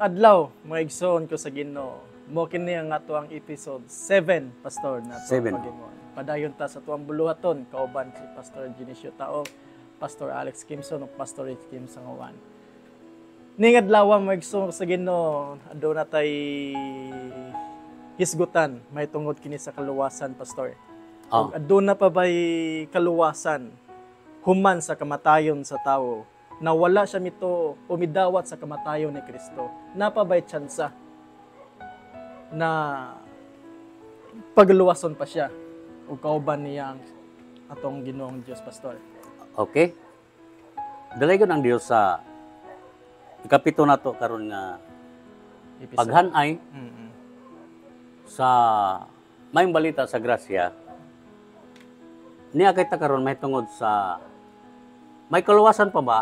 adlaw, mga igsoon ko sa Ginoo. Mo kini ang ato ang episode 7, Pastor, na ato 7. pag-ingon. Padayon ta sa tuwang buluhaton, kauban si Pastor Ginicio Tao, Pastor Alex Kimson, ug Pastor Rich Kim Sangawan. Ning adlaw mga igsoon ko sa Ginoo, ado na tay hisgutan, may tungod kini sa kaluwasan, Pastor. Oh. Ado na pa ba'y kaluwasan human sa kamatayon sa tao na wala siya mito umidawat sa kamatayon ni Kristo? Napabay tsansa na pagluwason pa siya o kauban niyang atong Ginoong Diyos, Pastor? Okay. Dalay ko ng Diyos sa ikapito na to karon nga Episode. paghanay Mm-mm. sa may balita sa grasya. Niya kita karon may tungod sa may kaluwasan pa ba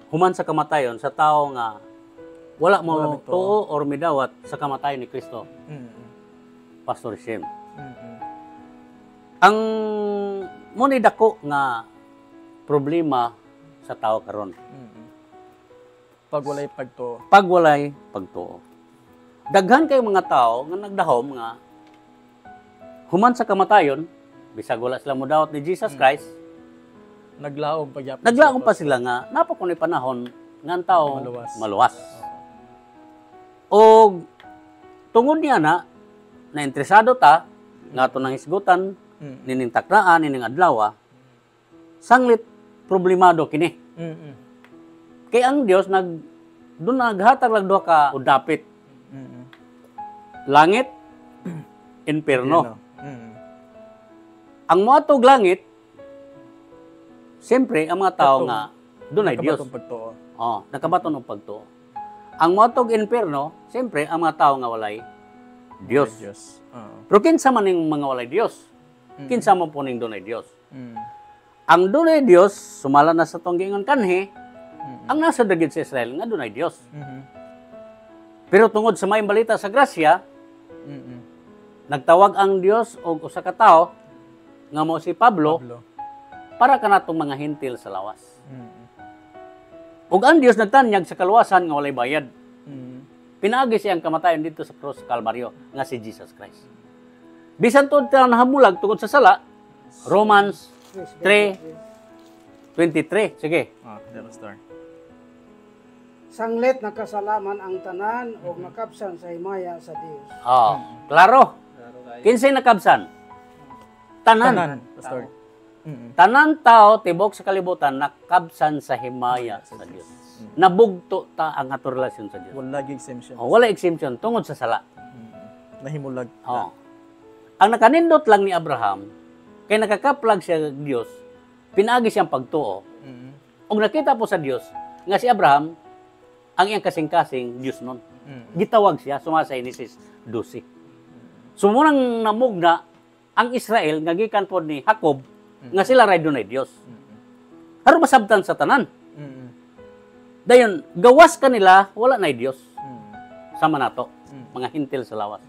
human sa kamatayon sa tao nga wala mo Wala bito. tuo or midawat sa kamatayon ni Kristo. Mm-mm. Pastor Shem. Mm-mm. Ang muni dako nga problema sa tao karon. Mm-mm. Pag walay pagtuo. Pag walay pagtuo. Daghan kay mga tao nga nagdahom nga human sa kamatayon bisag wala sila modawat ni Jesus Christ. Naglaom pagyapon. Naglaom pa sila nga napakunoy panahon nga ang tao Maluwas. maluwas. O tungod niya na interesado ta nga ato nang hisgutan Mm-mm. nining taknaan nining adlaw sanglit problemado kini. Mm-mm. Kay ang Dios doon naghatag lang duha ka udapit. Mm-mm. Langit, inferno. Mm-mm. Ang moatog langit, siyempre, ang mga tao Pagtuo. nga, doon ay Diyos. Nakabatong pagtuo. Oh, nakabaton ng pagtuo. Ang moatog inferno, siyempre, ang mga tao nga walay Diyos. Diyos. Oo. Pero kinsa man yung mga walay Diyos? Mm. Kinsa man po ning doon ay Diyos? Mm. Ang doon ay Diyos, sumala na sa tong gingon kanhi, Mm. ang nasa dagit sa Israel nga doon ay Diyos. Mhm. Pero tungod sa may balita sa grasya, Mm-mm. nagtawag ang Diyos og usa ka tawo nga mo si Pablo Pablo. para kanatong mga hintil sa lawas. Mm-mm. Ug ang Dios nagtanyag sa kaluwasan nga walay bayad. Mm-mm. Pinaagi siyang kamatayon dito sa cross sa Kalbaryo nga si Jesus Christ. Bisan to ta nahamulag tungod sa sala, Romans 3:23. Sige. Ah, Pastor. Sanglit nakasalaman ang tanan o nakapsan sa himaya sa Dios. Oh, klaro. Kinsay nakabsan? Tanan. Tanan, Pastor. Mm-mm. Tanan tao tibok sa kalibutan nakabsan sa himaya sa Dios. Nabugto ta ang ato relasyon sa Dios. Wala gig exemption. Oh, wala exemption tungod sa sala. Nahimulag. Oh. Ang nakanindot lang ni Abraham, kay nakakaplag siya sa Dios, pinaagi siyang pagtuo. Mm-mm. Og nakita po sa Dios nga si Abraham ang iyang kasing-kasing Dios nun. Mm-mm. Gitawag siya suma sa Genesis 12. So munang namugna ang Israel nga gikan pod ni Jacob nga sila ray dunay Dios. Aron masabtan sa tanan. Mm-mm. Dayon gawas kanila wala nay Dios. Mm-mm. Sama nato Mm. mga hintil sa lawas.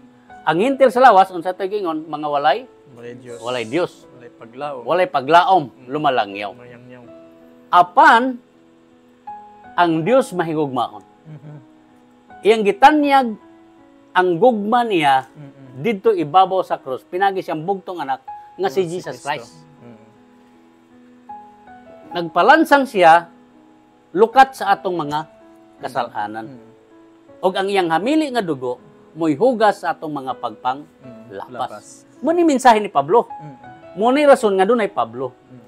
Ang hintil sa lawas unsa tay gingon mga walay Walay Diyos. walay Dios. Walay paglaw. Walay paglaom, lumalangyaw. Mayang-yaw. Apan ang Dios mahigugmaon. Mhm. Iyang gitanyag ang gugma niya Mm-mm. didto ibabaw sa krus, pinagi siyang bugtong anak nga si Jesus Kristo. Christ. Mm. Nagpalansang siya lukat sa atong mga kasalanan. Mm. Og ang iyang hamili nga dugo mo'y hugas sa atong mga pagpang Mm. lapas. Muni mensahe ni Pablo. Mm. Muni rason nga dunay Pablo. Mm.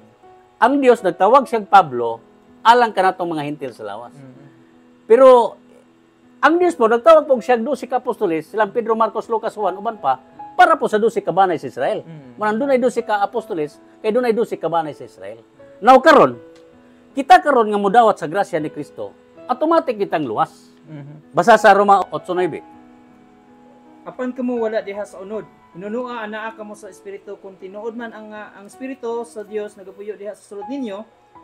Ang Dios nagtawag siyang Pablo alang kanatong mga hintil sa lawas. Mm. Pero ang Dios po nagtawag po siyang 12 ka apostoles, silang Pedro, Marcos, Lucas, Juan, uban pa, para po sa 12 ka banay sa Israel. Mm. Manang dunay 12 ka apostoles, kay dunay 12 ka banay sa Israel. Now karon, kita karon nga modawat sa grasya ni Kristo, automatic kitang luwas. Mhm. Basa sa Roma 8:9. Apan kamo wala diha sa unod. Inunua anaa kamo sa espiritu kung tinuod man ang espiritu sa Dios nagapuyo diha sa sulod ninyo,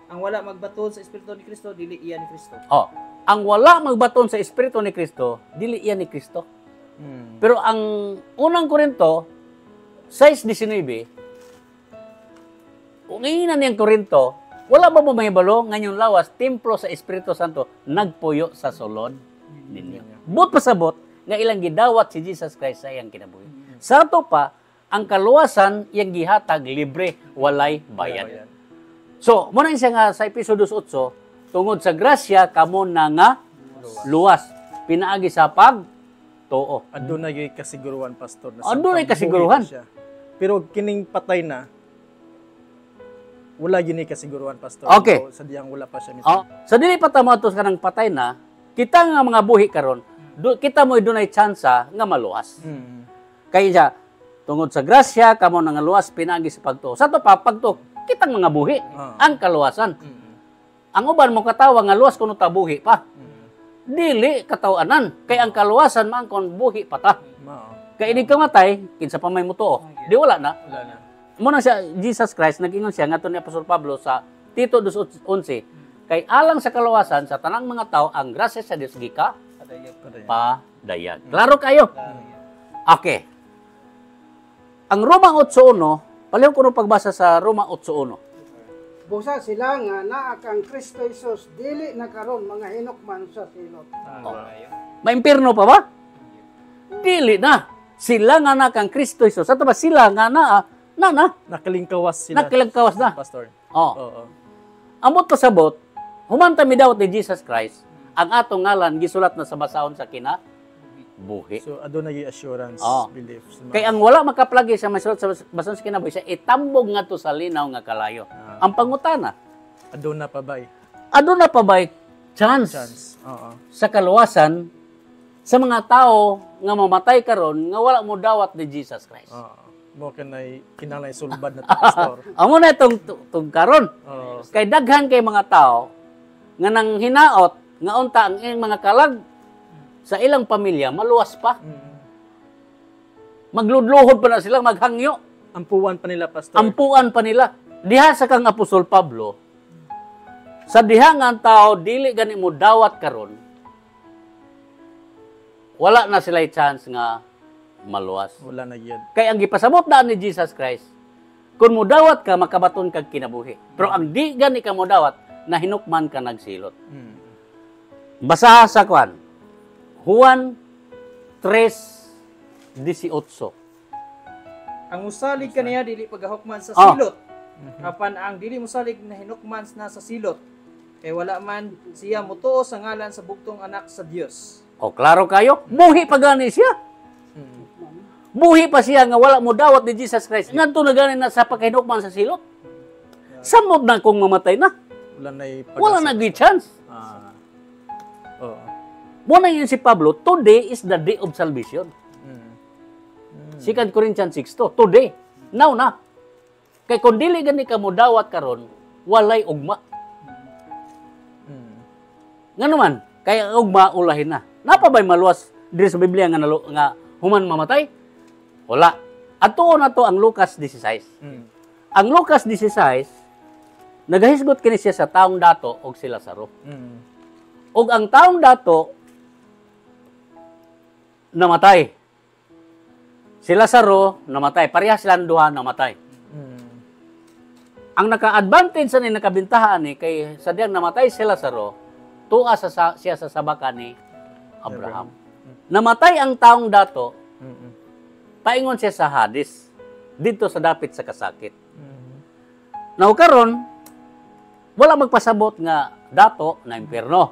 ang wala magbaton sa espiritu ni Kristo dili iya ni Kristo. Oh, ang wala magbaton sa espiritu ni Kristo, dili iyan ni Kristo. Mm. Pero ang unang Korinto 6:19, kung iinan niyang Korinto, wala ba mo mahibalo ngayong lawas, templo sa Espiritu Santo, nagpuyo sa sulod? ninyo. But pasabot nga ilang gidawat si Jesus Christ sa iyang kinabuhi. Sa ato pa, ang kaluwasan iyang gihatag libre, walay bayad. So, muna siya nga sa episodos 8, tungod sa grasya kamo na nga luwas. Pinaagi sa pagtuo. Aduna yung kasiguruhan, Pastor. Na Aduna yung pagbuhi kasiguruhan. na siya. Pero kining patay na, wala yun yung kasiguruhan, Pastor. Okay. So, sadyang wala pa siya. Oh, sa dili pa tamatos ka ng patay na, kita nga mga buhi karon, kita mo dunay tsansa nga maluwas. Kaya siya, tungod sa grasya, kamo nga luwas, pinagi sa pagtuo. Sa to pa, pagtuo, kitang mga buhi, ang kaluwasan. Ang uban mo katawa nga luwas kuno ta buhi pa. Dili katawanan, kay ang kaluwasan man kon buhi pa ta. Kay inig kamatay, kinsa pa may mutuo. Di wala na. Wala na. Muna siya, Jesus Christ, nag-ingon siya, nga ni Apostol Pablo sa Tito 2:11, kay alang sa kaluwasan, sa tanang mga tao, ang grasya sa Diyos gika, padayag. Klaro kayo? Okay. Ang Roma 8:1, palihog ko nung pagbasa sa Roma 8:1. Busa sila nga naa kang Kristo Jesus dili na karon mga hinukman sa silot. Maimpirno pa ba? Dili na. Sila nga na kang Kristo Jesus. At ba sila nga na Nakalingkawas sila. nakilagkawas na. Pastor. Oh. Oo. Amot pasabot, humanta mi dawat ni Jesus Christ, ang atong ngalan gisulat na sa basahon sa kinabuhi. So, aduna yung assurance, Oo. belief. Kay ang wala makaplagi sa masulat sa basahon sa kinabuhi, siya itambog nga to sa linaw nga kalayo. Ang pangutana, Aduna pa ba? aduna pa ba chance Oo. sa kaluwasan sa mga tao nga mamatay karon nga wala mo dawat ni Jesus Christ? Oo. Mo kanay kinalay sulbad na to, Pastor. Amo na itong karon. Oo. Kay daghan kay mga tao nga nang hinaot nga unta ang ilang mga kalag sa ilang pamilya maluwas pa. Magludluhod pa na sila, maghangyo. Ampuan pa nila, Pastor. Ampuan pa nila. Diha sa kang Apostol Pablo, sa diha nga ang tao dili gani mo dawat karon, wala na sila chance nga maluwas. Wala na yun. Kaya ang gipasabot daan ni Jesus Christ, kung mo dawat ka, makabaton kag kinabuhi. Pero ang di gani ka mo dawat, na hinukman ka nagsilot. Basa sa kwan, Juan 3:18. Ang musalig kaniya dili pagahukman sa Oh. silot. Apan ang dili musalig na hinukman na sa silot. Kay wala man siya mutuo sa ngalan sa bugtong anak sa Dios. O, klaro kayo? Buhi pa gani siya. Buhi pa siya nga wala mo dawat ni Jesus Christ. Nganto na gani na sa pagkahinukman sa silot. Samod na kung mamatay na. Wala na yung Wala na chance. Oo. Muna yun si Pablo, today is the day of salvation. 2 Corinthians 6:2. Today. Now na. Kay kung dili gani ka mo dawat karon, walay ugma. Nga naman, kaya ugma ulahin na. Napa ba'y maluwas diri sa Biblia nga human mamatay? Wala. At tuon na to ang Lucas 16. Ang Lucas 16, nagahisgot kini siya sa taong dato og si Lazaro. Og ang taong dato namatay. Si Lazaro namatay. Pareha silang duha namatay. Ang naka-advantage sa ni nakabintahan ni kay sadyang namatay si Lazaro, tuwa siya sa sabakan ni Abraham. Namatay ang taong dato, paingon siya sa Hades, dito sa dapit sa kasakit. Now karon, wala magpasabot nga dato na impyerno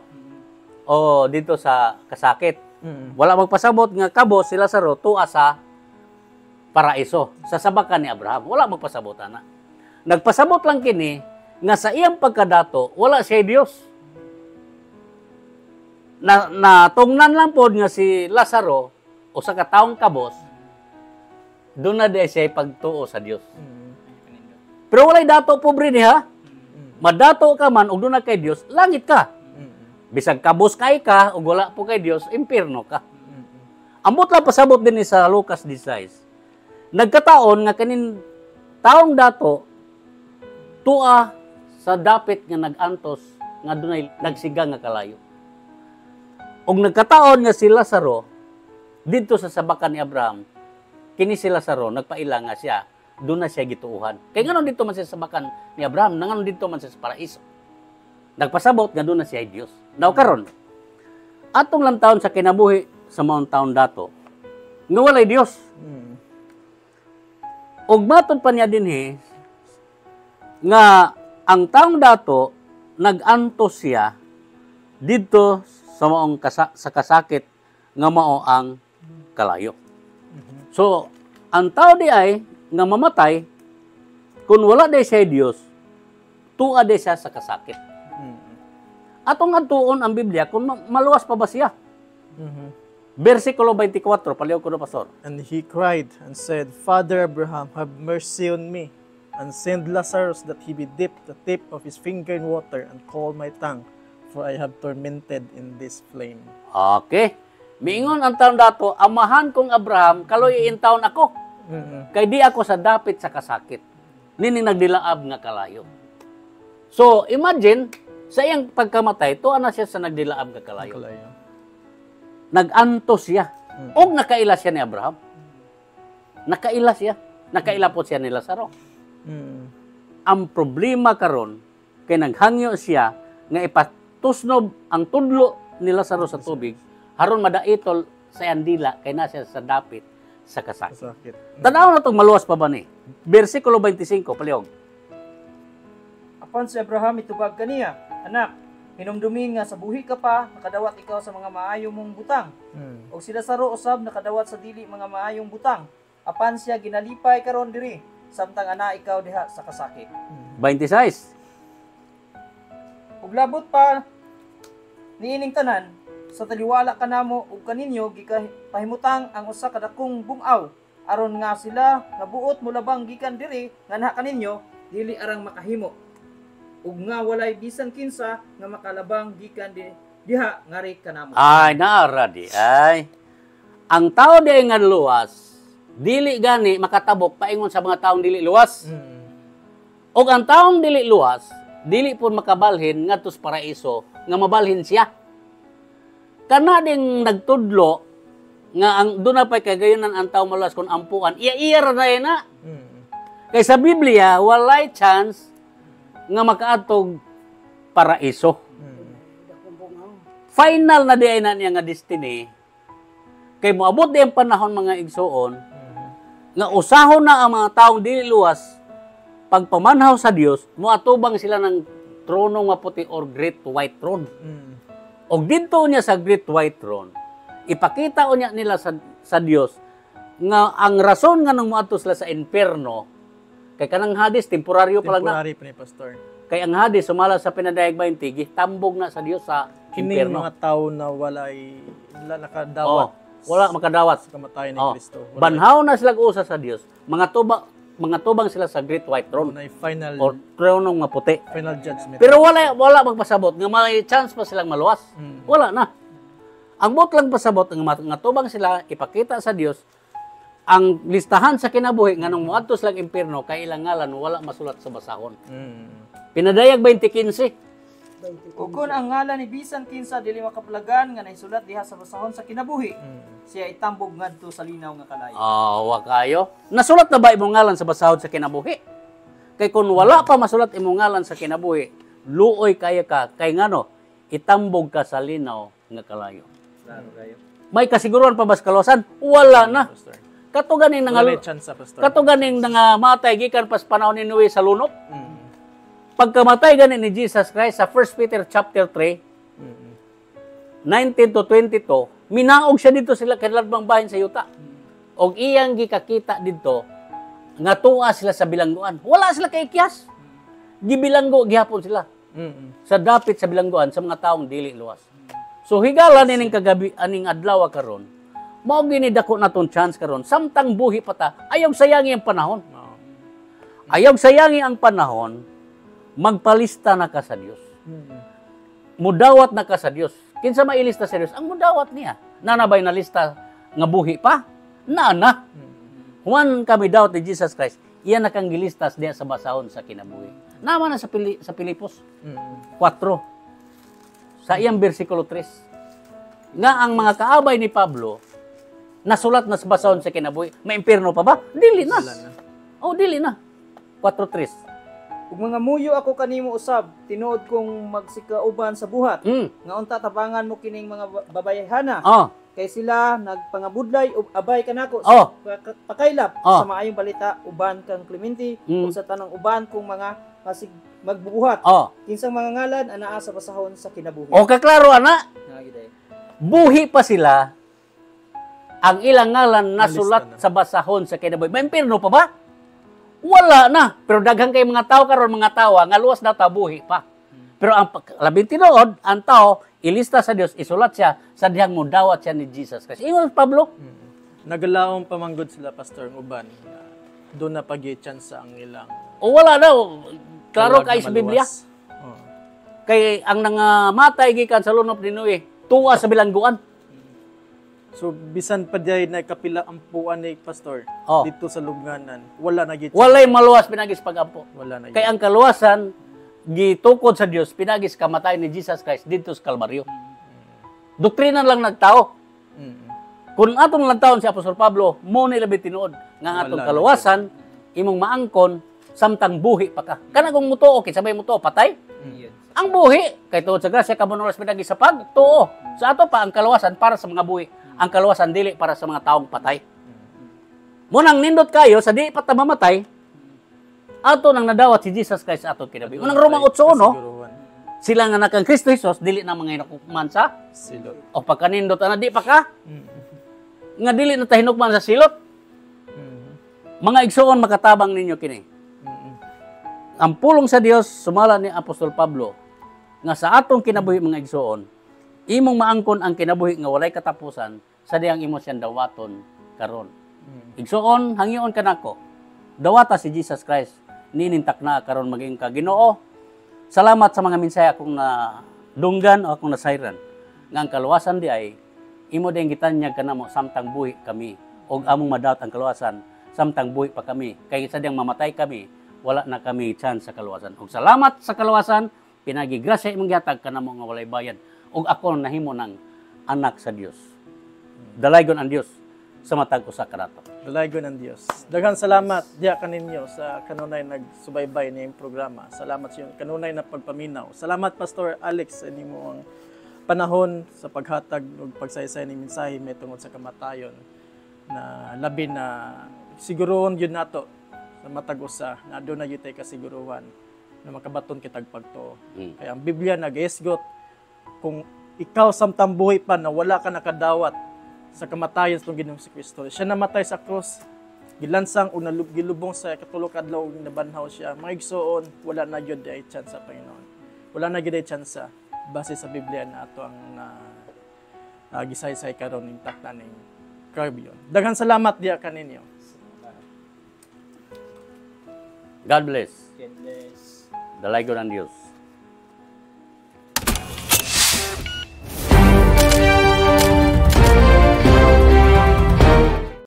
o dito sa kasakit. Wala magpasabot nga kabo si Lazaro tuwa sa paraiso, sa sabakan ni Abraham. Wala magpasabotan na. Nagpasabot lang kini nga sa iyang pagkadato, wala siya Dios. Natungnan lang po nga si Lazaro o sa kataong kabos, doon na di siya pagtuo sa Dios. Pero walay dato pobre niya. Madato ka man ug doon na kay Dios, langit ka. Bisag kabos kay ka ug wala po kay Dios, impierno ka. Ambot lang pasabot din ni sa Lucas 16. Nagkataon nga kanin taong dato tua sa dapit nga nagantos nga dunay nagsiga nga kalayo. Og nagkataon nga si Lazaro didto sa sabakan ni Abraham, kini si Lazaro nagpaila nga siya doon na siya gituuhan. Kay ngano dito man siya sa sabakan ni Abraham, ngano dito man siya sa paraiso. Nagpasabot nga doon na siya ay Dios. Now karon, atong lang taon sa kinabuhi sa maong taon dato, nga walay Dios. Ug matod pa niya dinhi nga ang taong dato nag-antos siya didto sa maong sa kasakit nga mao ang kalayo. So, ang tao di ay nga mamatay kung wala day siya Dios, tuwa day siya sa kasakit. Atong adtuon ang Biblia kung maluwas pa ba siya? Versikulo 24, paliw ko na, Pastor. And he cried and said, Father Abraham, have mercy on me, and send Lazarus that he be dipped the tip of his finger in water and cool my tongue, for I have tormented in this flame. Okay. Miingon ang taon dato, amahan kong Abraham, kaloy in taon ako. Kay di ako sa dapit sa kasakit. Nini nagdilaab nga kalayo. So, imagine, sa iyang pagkamatay, tuwa na siya sa nagdilaab nga kalayo. Nag-antos siya. O nakaila siya ni Abraham. Nakaila siya. Nakaila po siya ni Lazaro. Ang problema karon kay naghangyo siya nga ipatusnob ang tudlo ni Lazaro sa tubig aron madaitol sa andila kay na siya sa dapit sa kasakit. Tanaw na itong maluwas pa ba ni? Versikulo 25, palihog. Apan si Abraham itubag kaniya, anak, hinumdumin nga sa buhi ka pa, nakadawat ikaw sa mga maayo mong butang. O si Lazaro usab nakadawat sa dili mga maayong butang. Apan siya ginalipay karon diri, samtang ana ikaw diha sa kasakit. 26. Ug labot pa niining tanan, sa taliwala kanamo ug kaninyo gikahimutang ang usa ka dakong bungaw aron nga sila nga buot mulabang gikan diri nga naha kaninyo dili arang makahimo. Ug nga walay bisan kinsa nga makalabang gikan diha ngari kanamo. Ay, naara di. Ay. Ang tao di nga luwas, dili gani makatabok paingon sa mga taong dili luwas. Og ang taong dili luwas, dili pun makabalhin ngadto sa paraiso nga mabalhin siya. Kana ding nagtudlo nga ang doon na pa'y kagayonan ang tao maluwas kung ampuan, iya na yun na. Kaya sa Biblia, walay chance nga makaatog paraiso. Final na di ay na niya nga destiny. Kay moabot di ang panahon mga igsoon, nga usahon na ang mga taong dili luwas, pagpamanhaw sa Dios, moatubang sila ng trono nga puti or great white throne. O dito niya sa great white throne, ipakita niya nila sa Dios nga ang rason nga nang moadto sila sa inferno kay kanang Hades temporaryo pa lang na. Temporary pa ni Pastor. Kay ang Hades sumala sa pinadayag 20 tambog na sa Dios sa Kini inferno. mga tao na walay nakadawat. Wala makadawat sa kamatayan ni Kristo. Banhaw na sila usa sa Dios. Mga tubang sila sa great white throne Na final or tronong nga puti. final judgment. Pero wala magpasabot nga may chance pa silang maluwas. Wala na. Ang bot lang pasabot nga tubang sila ipakita sa Dios ang listahan sa kinabuhi nga nung moadto silang impierno kay ilang ngalan wala masulat sa basahon. Pinadayag 20:15. Ug kun ang ngalan ni bisan kinsa dili makaplagan nga naisulat diha sa basahon sa kinabuhi, siya itambog ngadto sa linaw nga kalayo. Wa kayo. Nasulat na ba imong ngalan sa basahon sa kinabuhi? Kay kung wala pa masulat imong ngalan sa kinabuhi, luoy kaya ka kay ngano itambog ka sa linaw nga kalayo. Klaro kayo. May kasiguruhan pa ba sa kaluwasan? Wala na. Kato ganing Wala chance Pastor. kato ganing nangamatay gikan pas panahon ni Noe sa lunok. Pagkamatay ganin ni Jesus Christ sa 1 Peter chapter 3, 19 to 22, minaog siya dito sila kadladbang bahin sa yuta. Og iyang gikakita dito nga tuwa sila sa bilangguan. Wala sila kay kiyas. Gibilanggo gihapon sila. Sa dapit sa bilangguan sa mga taong dili luwas. So higala nining kagabi aning adlaw karon. Mao gini dako naton chance karon samtang buhi pa ta. Ayaw sayangi ang panahon. Ayaw sayangi ang panahon. Magpalista na ka sa Dios. Mudawat na ka sa Dios. Kinsa mailista sa Dios? Ang mudawat niya. Nanabay na lista nga buhi pa? Nana. Human kami dawat ni Jesus Christ. Iyan na kang gilistas diya sa basahon sa kinabuhi. Naman na sa Pilipos 4. Sa iyang versikulo 3. Nga ang mga kaabay ni Pablo nasulat na sa basahon sa kinabuhi. May impierno pa ba? Dili na. Dili na. 4:3. Ug mga muyo ako kanimo usab, tinuod kong magsikauban sa buhat. Nga unta tabangan mo kining mga babayhana. Oh. Kay sila nagpangabudlay ug abay kanako Oh. pakaylap Oh. sa maayong balita uban kang Clemente ug Mm. sa tanang uban kong mga magbubuhat. Oh. Kinsang mga ngalan anaa sa basahon sa kinabuhi. O kaklaro ana, Nagiday. buhi pa sila. Ang ilang ngalan nasulat Nalista na. sa basahon sa kinabuhi. May impirno pa ba? Wala na. Pero daghan kay mga tao karon mga tawa nga luwas na tabuhi pa. Pero ang labing tinuod, ang tao ilista sa Dios, isulat siya sa dihang mo dawat siya ni Jesus Christ. Ingon Pablo, Nagalaong pamanggod sila, Pastor, ng uban. Doon na pag-chance ang ilang o wala daw. Klaro kay sa Biblia. Oh. Kay ang nangamatay gikan sa lunop ni Noe, tuwa sa bilangguan. So, bisan pa dyan na kapila ang puan ni Pastor Oh. dito sa lubnganan, wala na gitsa. Walay maluwas pinagis pagampo. Wala na Kay ang kaluwasan gitukod sa Dios pinagis kamatay ni Jesus Christ dito sa Kalbaryo. Doktrina lang nagtao. Kung atong nagtaon si Apostol Pablo, mo ni labi tinuod nga ang atong Wala na kaluwasan imong maangkon samtang buhi pa ka. Kana kung mutuo kay sabay mutuo patay. Iyon. Ang buhi kay tuod sa grasya kamo oras pinagis sa pagtuo. Sa ato pa ang kaluwasan para sa mga buhi. Ang kaluwasan dili para sa mga taong patay. Munang nindot kayo sa di pa ta mamatay, ato nang nadawat si Jesus Christ ato kinabi. Unang Roma 8:1, sila nga nakang Kristo Jesus dili na mga hinukman sa Silot. o pagkanindot ana di pa ka nga dili na tahinukman sa silot. Mga igsoon makatabang ninyo kini. Ang pulong sa Dios sumala ni Apostol Pablo nga sa atong kinabuhi mga igsoon, imong maangkon ang kinabuhi nga walay katapusan sa diyang imo siyang dawaton karon. Igsoon, hangyoon ka nako. Dawata si Jesus Christ ninintak na karon maging ka Ginoo. Salamat sa mga minsaya akong na dunggan o akong nasayran. Nga ang kaluwasan di ay imo din gitanyag kanamo samtang buhi kami og among madawat ang kaluwasan samtang buhi pa kami. Kay sa diyang mamatay kami, wala na kami chance sa kaluwasan. Og salamat sa kaluwasan, pinagigrasya imong gihatag kanamo nga walay bayad. Og ako nahimo ng anak sa Dios. Dalaygon ang Dios sa matag usa ka nato. Dalaygon ng Diyos. Daghang salamat diya kaninyo sa kanunay nagsubaybay niyong programa. Salamat sa iyong kanunay na pagpaminaw. Salamat Pastor Alex sa inyo ang panahon sa paghatag ug pagsaysay ni mensahe may tungod sa kamatayon na labi na siguroon yun nato sa matag usa na aduna gyud tay kasiguruhan na makabaton kitag pagtuo. Kaya ang Biblia nag-esgot kung ikaw samtang buhay pa na wala ka nakadawat sa kamatayan sa Ginoong si Kristo. Siya namatay sa krus, gilansang o gilubong sa katulog adlaw ug nabanhaw siya. Mga igsoon, wala na gyud ay chance sa Panginoon. Wala na gyud ay chance base sa Biblia na ato ang gisaysay karon ning takna ning Carbion. Daghang salamat diya kaninyo. God bless. God bless. Dalaygon ang Dios.